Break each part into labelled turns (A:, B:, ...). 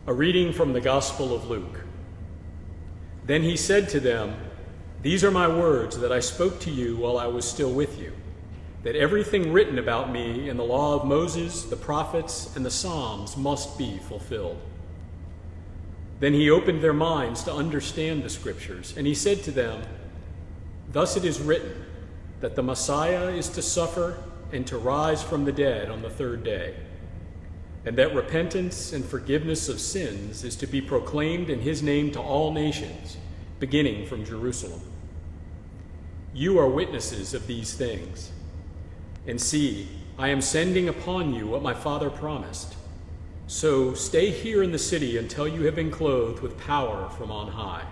A: A reading from the Gospel of Luke. Then he said to them, "These are my words that I spoke to you while I was still with you, that everything written about me in the law of Moses, the prophets, and the Psalms must be fulfilled." Then he opened their minds to understand the Scriptures, and he said to them, "Thus it is written, that the Messiah is to suffer and to rise from the dead on the third day, and that repentance and forgiveness of sins is to be proclaimed in his name to all nations, beginning from Jerusalem. You are witnesses of these things. And see, I am sending upon you what my Father promised. So stay here in the city until you have been clothed with power from on high."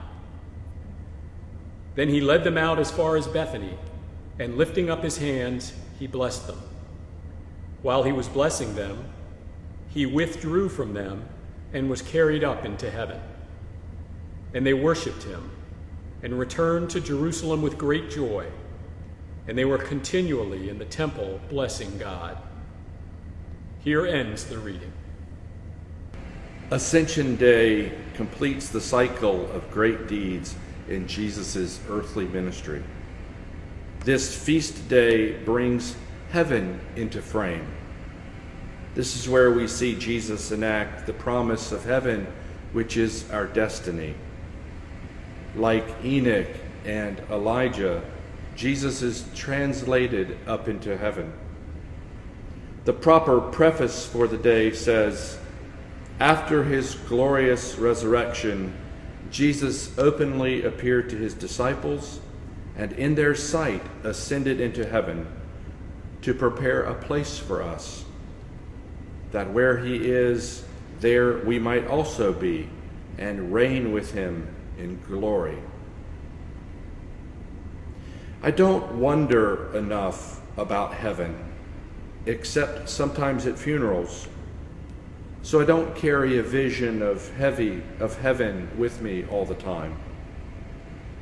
A: Then he led them out as far as Bethany, and lifting up his hands, he blessed them. While he was blessing them, he withdrew from them and was carried up into heaven. And they worshipped him and returned to Jerusalem with great joy, and they were continually in the temple blessing God. Here ends the reading.
B: Ascension Day completes the cycle of great deeds in Jesus' earthly ministry. This feast day brings heaven into frame. This is where we see Jesus enact the promise of heaven, which is our destiny. Like Enoch and Elijah, Jesus is translated up into heaven. The proper preface for the day says, "After his glorious resurrection, Jesus openly appeared to his disciples, and in their sight ascended into heaven to prepare a place for us, that where he is, there we might also be, and reign with him in glory." I don't wonder enough about heaven, except sometimes at funerals, so I don't carry a vision of heaven with me all the time.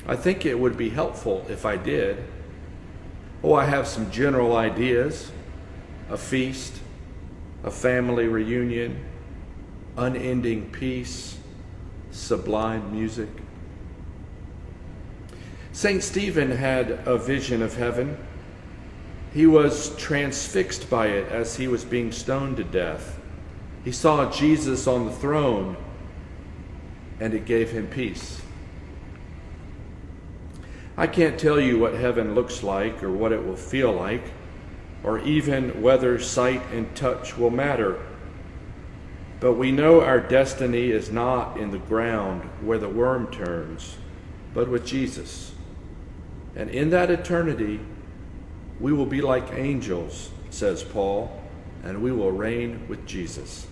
B: I think it would be helpful if I did. I have some general ideas: a feast, a family reunion, unending peace, sublime music. St. Stephen had a vision of heaven. He was transfixed by it as he was being stoned to death. He saw Jesus on the throne, and it gave him peace. I can't tell you what heaven looks like or what it will feel like, or even whether sight and touch will matter. But we know our destiny is not in the ground where the worm turns, but with Jesus. And in that eternity, we will be like angels, says Paul, and we will reign with Jesus.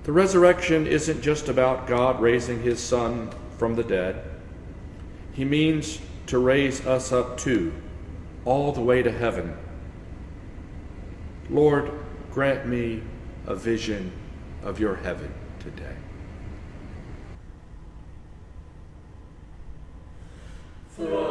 B: The resurrection isn't just about God raising his Son from the dead. He means to raise us up too, all the way to heaven. Lord, grant me a vision of your heaven today.
C: For